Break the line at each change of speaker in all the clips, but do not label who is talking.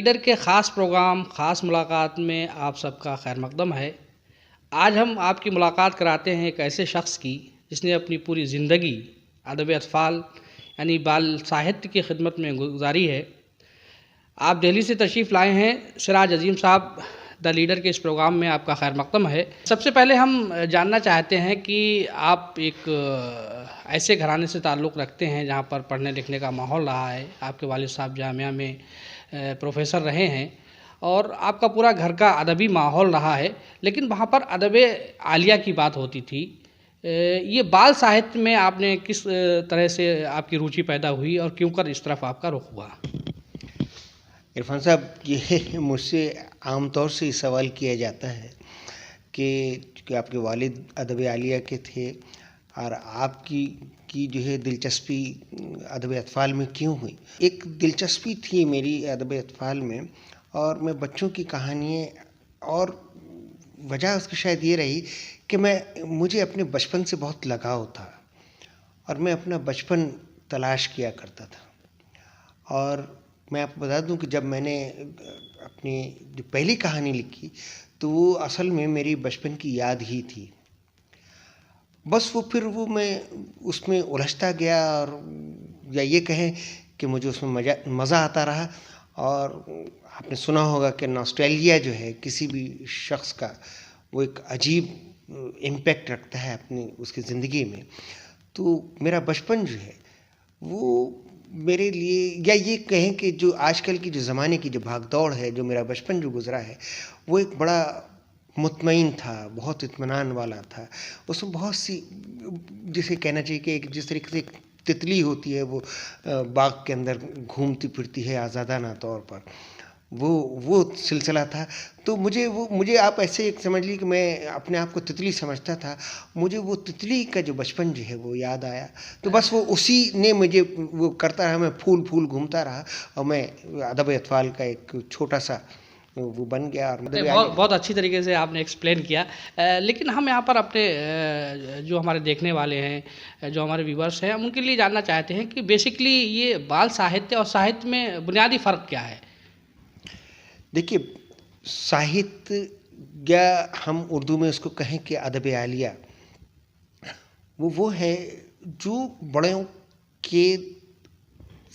Leader के ख़ास programme ख़ास मुलाकात में आप सबका खैर मकदम है। आज हम आपकी मुलाकात कराते हैं एक ऐसे शख्स की जिसने अपनी पूरी ज़िंदगी अदब अतफ़ाल यानी बाल साहित्य की खिदमत में गुजारी है। आप दिल्ली से तशरीफ़ लाए हैं। सिराज अज़ीम साहब द लीडर के इस प्रोग्राम में आपका खैर मकदम है। सबसे पहले हम जानना चाहते हैं कि आप एक ऐसे घराने से ताल्लुक़ रखते हैं जहाँ पर पढ़ने लिखने का माहौल रहा है। आपके वालिद साहब जामिया में प्रोफ़ेसर रहे हैं और आपका पूरा घर का अदबी माहौल रहा है, लेकिन वहाँ पर अदब आलिया की बात होती थी। ये बाल साहित्य में आपने किस तरह से आपकी रुचि पैदा हुई और क्यों कर इस तरफ आपका रुख हुआ?
इरफान साहब, ये मुझसे आम तौर से सवाल किया जाता है कि आपके वालिद अदब आलिया के थे और आपकी जो है दिलचस्पी अदब अतफ़ाल में क्यों हुई। एक दिलचस्पी थी मेरी अदब अतफ़ाल में, और मैं बच्चों की कहानियाँ, और वजह उसकी शायद ये रही कि मुझे अपने बचपन से बहुत लगाव था और मैं अपना बचपन तलाश किया करता था। और मैं आपको बता दूं कि जब मैंने अपनी जो पहली कहानी लिखी तो वो असल में मेरी बचपन की याद ही थी। बस वो मैं उसमें उलझता गया, और या ये कहें कि मुझे उसमें मज़ा आता रहा। और आपने सुना होगा कि नॉस्टैल्जिया जो है किसी भी शख्स का, वो एक अजीब इम्पैक्ट रखता है अपनी उसकी ज़िंदगी में। तो मेरा बचपन जो है वो मेरे लिए, या ये कहें कि जो आजकल की जो ज़माने की जो भागदौड़ है, जो मेरा बचपन जो गुज़रा है वो एक बड़ा मुतमईन था, बहुत इत्मीनान वाला था। उसमें बहुत सी, जिसे कहना चाहिए कि एक जिस तरीके से एक तितली होती है वो बाग के अंदर घूमती फिरती है आज़ादाना तौर पर, वो सिलसिला था। तो मुझे आप ऐसे एक समझ लीजिए कि मैं अपने आप को तितली समझता था। मुझे वो तितली का जो बचपन जो है वो याद आया, तो बस वो उसी ने मुझे वो करता रहा। मैं फूल घूमता रहा और मैं अदब अतफ़ाल का एक छोटा सा वो बन गया। और
बहुत अच्छी तरीके से आपने एक्सप्लेन किया। लेकिन हम यहाँ पर अपने जो हमारे देखने वाले हैं, जो हमारे व्यूवर्स हैं, हम उनके लिए जानना चाहते हैं कि बेसिकली ये बाल साहित्य और साहित्य में बुनियादी फ़र्क क्या है?
देखिए, साहित्य, या हम उर्दू में उसको कहें कि अदब आलिया, वो है जो बड़ों के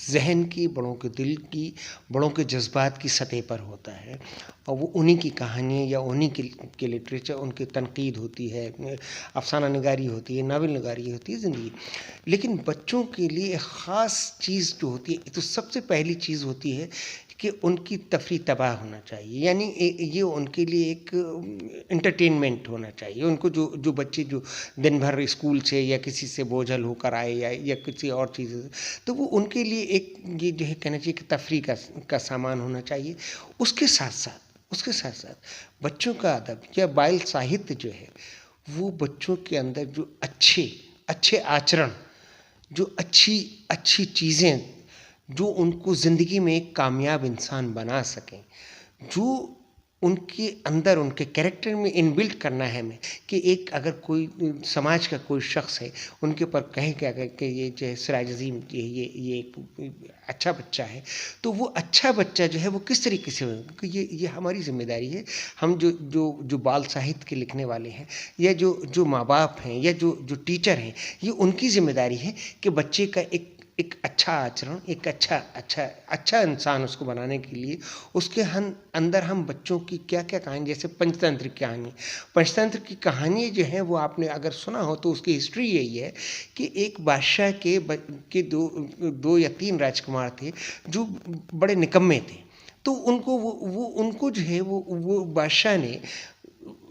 ज़हन की, बड़ों के दिल की, बड़ों के जज्बात की सतह पर होता है। और वो उन्हीं की कहानियाँ या उन्हीं के लिटरेचर, उनकी तनकीद होती है, अफ़साना निगारी होती है, नावल निगारी होती है ज़िंदगी। लेकिन बच्चों के लिए ख़ास चीज़ जो होती है, तो सबसे पहली चीज़ होती है कि उनकी तफरी तबाह होना चाहिए। यानी ये उनके लिए एक एंटरटेनमेंट होना चाहिए। उनको जो बच्चे जो दिन भर स्कूल से या किसी से बोझल होकर आए या किसी और चीज़ से, तो वो उनके लिए एक ये जो है कहना चाहिए कि तफरी का सामान होना चाहिए। उसके साथ साथ बच्चों का अदब या बाल साहित्य जो है वो बच्चों के अंदर जो अच्छे आचरण, जो अच्छी चीज़ें जो उनको ज़िंदगी में एक कामयाब इंसान बना सकें, जो उनके अंदर, उनके कैरेक्टर में इनबिल्ट करना है हमें, कि एक अगर कोई समाज का कोई शख्स है, उनके ऊपर कहें क्या कि ये जो है सिराज अज़ीम, ये एक अच्छा बच्चा है, तो वो अच्छा बच्चा जो है वो किस तरीके से हो, क्योंकि ये हमारी जिम्मेदारी है। हम जो बाल साहित्य के लिखने वाले हैं, या जो माँ बाप हैं, या जो टीचर हैं, ये उनकी जिम्मेदारी है कि बच्चे का एक अच्छा आचरण, एक अच्छा इंसान उसको बनाने के लिए उसके अंदर हम बच्चों की क्या कहानी, जैसे पंचतंत्र की कहानी जो है वो आपने अगर सुना हो तो उसकी हिस्ट्री यही है कि एक बादशाह के दो या तीन राजकुमार थे जो बड़े निकम्मे थे। तो उनको जो है वो बादशाह ने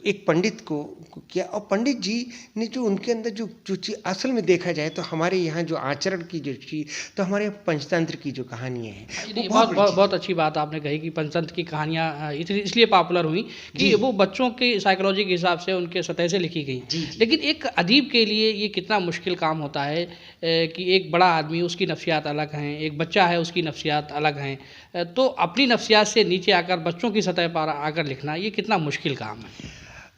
एक पंडित को किया, और पंडित जी ने जो उनके अंदर जो चीज़ असल में देखा जाए तो हमारे यहाँ जो आचरण की जो चीज़, तो हमारे पंचतंत्र की जो कहानियाँ हैं
नहीं, बहुत अच्छी बात आपने कही कि पंचतंत्र की कहानियाँ इसलिए पॉपुलर हुई कि वो बच्चों की साइकोलॉजी के हिसाब से उनके सतह से लिखी गई। लेकिन एक अदीब के लिए ये कितना मुश्किल काम होता है कि एक बड़ा आदमी, उसकी नफ्सियात अलग हैं, एक बच्चा है उसकी नफ्सियात अलग हैं, तो अपनी नफ्सियात से नीचे आकर बच्चों की सतह पर आकर लिखना ये कितना मुश्किल काम है?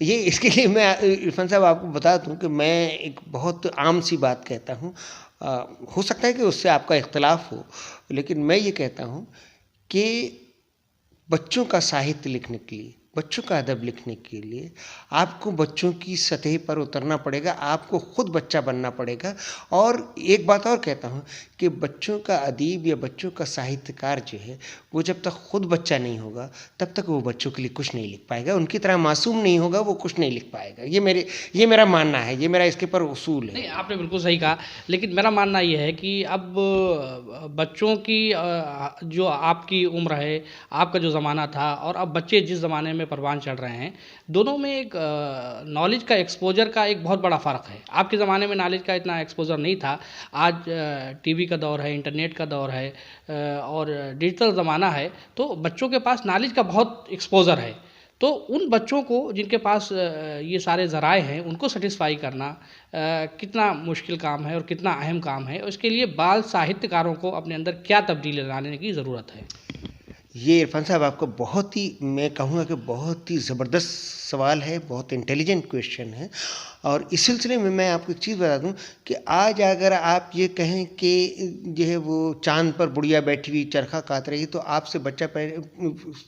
ये इसके लिए मैं इरफान साहब आपको बता दूं कि मैं एक बहुत आम सी बात कहता हूं। हो सकता है कि उससे आपका इख्तलाफ हो, लेकिन मैं ये कहता हूं कि बच्चों का साहित्य लिखने के लिए, बच्चों का अदब लिखने के लिए आपको बच्चों की सतह पर उतरना पड़ेगा, आपको खुद बच्चा बनना पड़ेगा। और एक बात और कहता हूँ कि बच्चों का अदीब या बच्चों का साहित्यकार जो है, वो जब तक खुद बच्चा नहीं होगा तब तक वो बच्चों के लिए कुछ नहीं लिख पाएगा, उनकी तरह मासूम नहीं होगा, वो कुछ नहीं लिख पाएगा। ये मेरा मानना है, ये मेरा इसके पर उसूल है।
नहीं, आपने बिल्कुल सही कहा, लेकिन मेरा मानना ये है कि अब बच्चों की जो आपकी उम्र है, आपका जो ज़माना था और अब बच्चे जिस ज़माने में परवान चढ़ रहे हैं, दोनों में एक नॉलेज का एक्सपोजर का एक बहुत बड़ा फ़र्क है। आपके ज़माने में नॉलेज का इतना एक्सपोजर नहीं था। आज टीवी का दौर है, इंटरनेट का दौर है और डिजिटल ज़माना है, तो बच्चों के पास नॉलेज का बहुत एक्सपोजर है। तो उन बच्चों को जिनके पास ये सारे ज़राए हैं, उनको सेटिस्फाई करना कितना मुश्किल काम है और कितना अहम काम है, और इसके लिए बाल साहित्यकारों को अपने अंदर क्या तब्दीली लाने की ज़रूरत है।
ये इरफान साहब आपको बहुत ही, मैं कहूँगा कि बहुत ही ज़बरदस्त सवाल है, बहुत इंटेलिजेंट क्वेश्चन है। और इस सिलसिले में मैं आपको एक चीज़ बता दूं कि आज अगर आप ये कहें कि जो है वो चांद पर बुढ़िया बैठी हुई चरखा काट रही, तो आपसे बच्चा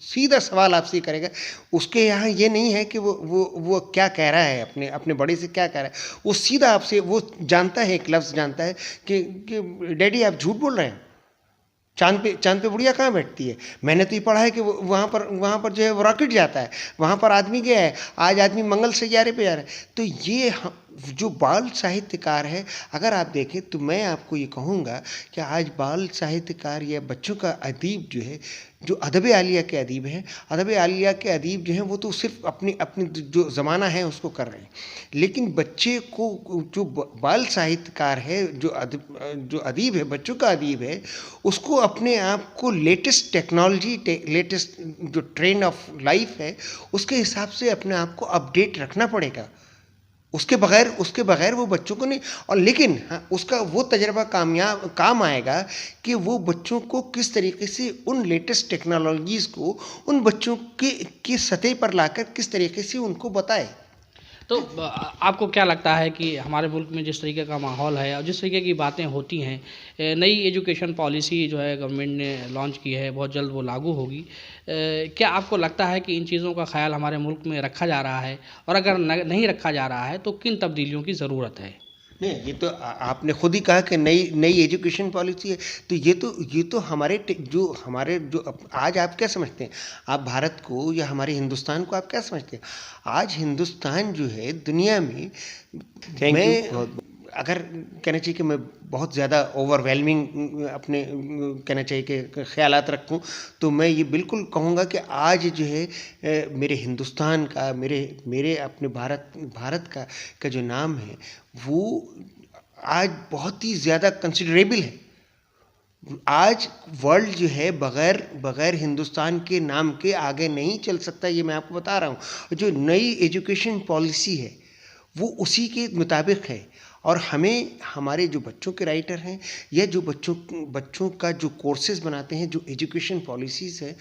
सीधा सवाल आपसे करेगा। उसके यहाँ ये नहीं है कि वो क्या कह रहा है, अपने बड़े से क्या कह रहा है। वो सीधा आपसे, वो जानता है, एक लफ्ज़ जानता है कि डैडी आप झूठ बोल रहे हैं, चांद पे बुढ़िया कहाँ बैठती है। मैंने तो ये पढ़ा है कि वहाँ पर जो है वो रॉकेट जाता है, वहाँ पर आदमी गया है, आज आदमी मंगल सैयारे पे जा रहा है। तो ये जो बाल साहित्यकार है, अगर आप देखें तो मैं आपको ये कहूँगा कि आज बाल साहित्यकार या बच्चों का अदीब जो है, जो अदब आलिया के अदीब हैं, अदब आलिया के अदीब जो हैं वो तो सिर्फ अपनी जो ज़माना है उसको कर रहे हैं। लेकिन बच्चे को, जो बाल साहित्यकार है, जो अदीब है, बच्चों का अदीब है, उसको अपने आप को लेटेस्ट टेक्नोलॉजी, लेटेस्ट जो ट्रेंड ऑफ लाइफ है, उसके हिसाब से अपने आप को अपडेट रखना पड़ेगा। उसके बगैर वो बच्चों को नहीं। और लेकिन हाँ, उसका वो तजर्बा काम आएगा कि वो बच्चों को किस तरीके से उन लेटेस्ट टेक्नोलॉजीज़ को उन बच्चों के सतह पर लाकर किस तरीके से उनको बताए।
तो आपको क्या लगता है कि हमारे मुल्क में जिस तरीके का माहौल है और जिस तरीके की बातें होती हैं, नई एजुकेशन पॉलिसी जो है गवर्नमेंट ने लॉन्च की है, बहुत जल्द वो लागू होगी, क्या आपको लगता है कि इन चीज़ों का ख्याल हमारे मुल्क में रखा जा रहा है, और अगर नहीं रखा जा रहा है तो किन तब्दीलियों की ज़रूरत है?
नहीं, ये तो आपने खुद ही कहा कि नई एजुकेशन पॉलिसी है। तो ये तो जो आज आप क्या समझते हैं, आप भारत को या हमारे हिंदुस्तान को आप क्या समझते हैं? आज हिंदुस्तान जो है दुनिया में, मैं अगर कहना चाहिए कि मैं बहुत ज़्यादा ओवरवेलमिंग अपने कहना चाहिए कि ख्यालात रखूं, तो मैं ये बिल्कुल कहूँगा कि आज जो है मेरे हिंदुस्तान का, मेरे अपने भारत का जो नाम है, वो आज बहुत ही ज़्यादा कंसिडरेबल है। आज वर्ल्ड जो है बगैर हिंदुस्तान के नाम के आगे नहीं चल सकता, ये मैं आपको बता रहा हूँ। जो नई एजुकेशन पॉलिसी है वो उसी के मुताबिक है। और हमें, हमारे जो बच्चों के राइटर हैं या जो बच्चों का जो कोर्सेज बनाते हैं, जो एजुकेशन पॉलिसीज़ है,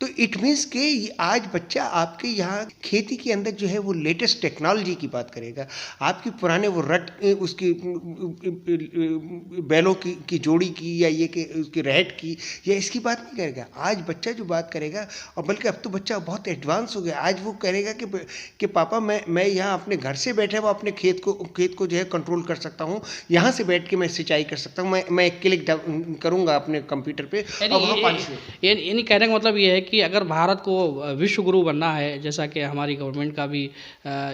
तो इट मीन्स कि आज बच्चा आपके यहाँ खेती के अंदर जो है वो लेटेस्ट टेक्नोलॉजी की बात करेगा। आपकी पुराने वो उसकी बैलों की जोड़ी की या ये कि उसकी रहट की या इसकी बात नहीं करेगा। आज बच्चा जो बात करेगा, और बल्कि अब तो बच्चा बहुत एडवांस हो गया, आज वो करेगा कि पापा मैं यहाँ अपने घर से बैठे हुआ अपने खेत को जो है कंट्रोल कर सकता हूँ, यहाँ से बैठ के मैं सिंचाई कर सकता हूँ, मैं एक क्लिक करूँगा अपने कंप्यूटर पे और वहाँ पानी।
यानी कहने का मतलब ये है कि अगर भारत को विश्व गुरु बनना है, जैसा कि हमारी गवर्नमेंट का भी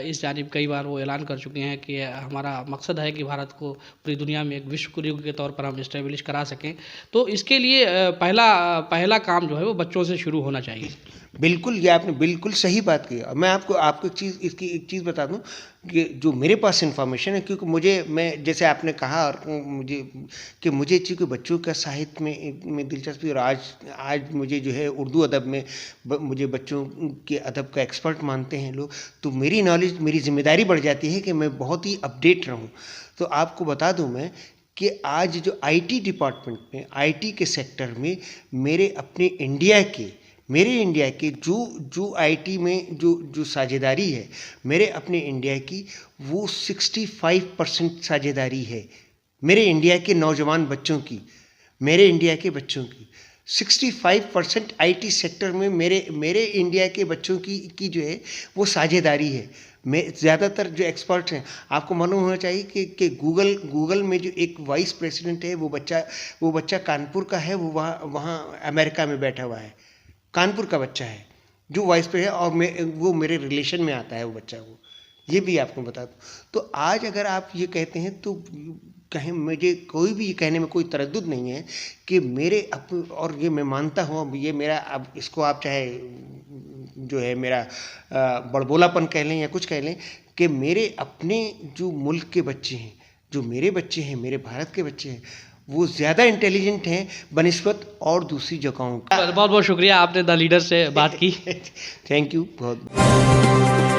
इस जानिब कई बार वो ऐलान कर चुके हैं कि हमारा मकसद है कि भारत को पूरी दुनिया में एक विश्व गुरु के तौर पर हम इस्टेब्लिश करा सकें, तो इसके लिए पहला काम जो है वो बच्चों से शुरू होना चाहिए।
बिल्कुल, ये आपने बिल्कुल सही बात की। मैं आपको एक चीज़ बता दूं कि जो मेरे पास इन्फॉर्मेशन है, क्योंकि मैं जैसे आपने कहा और मुझे चूँकि बच्चों का साहित्य में दिलचस्पी, और आज मुझे जो है उर्दू अदब में मुझे बच्चों के अदब का एक्सपर्ट मानते हैं लोग, तो मेरी नॉलेज, मेरी जिम्मेदारी बढ़ जाती है कि मैं बहुत ही अपडेट रहूँ। तो आपको बता दूँ मैं कि आज जो आईटी डिपार्टमेंट में, आईटी के सेक्टर में मेरे इंडिया के जो आईटी में जो साझेदारी है, मेरे अपने इंडिया की, वो 65% साझेदारी है मेरे इंडिया के नौजवान बच्चों की, मेरे इंडिया के बच्चों की 65% आईटी सेक्टर में मेरे इंडिया के बच्चों की जो है वो साझेदारी है। मैं ज़्यादातर जो एक्सपर्ट हैं, आपको मालूम होना चाहिए कि गूगल में जो एक वाइस प्रेसिडेंट है, वो बच्चा कानपुर का है, वो वहाँ अमेरिका में बैठा हुआ है, कानपुर का बच्चा है जो वाइस प्रेसिडेंट है, और वो मेरे रिलेशन में आता है वो बच्चा। वो ये भी आपको बता दूँ। तो आज अगर आप ये कहते हैं तो कहीं मुझे कोई भी ये कहने में कोई तरद्दुद नहीं है कि और ये मैं मानता हूँ, अब ये मेरा, अब इसको आप चाहे जो है मेरा बड़बोलापन कह लें या कुछ कह लें, कि मेरे अपने जो मुल्क के बच्चे हैं, जो मेरे बच्चे हैं, मेरे भारत के बच्चे हैं, वो ज़्यादा इंटेलिजेंट हैं बनिस्बत और दूसरी जगहों का।
बहुत बहुत शुक्रिया, आपने द लीडर से बात की।
थैंक यू बहुत।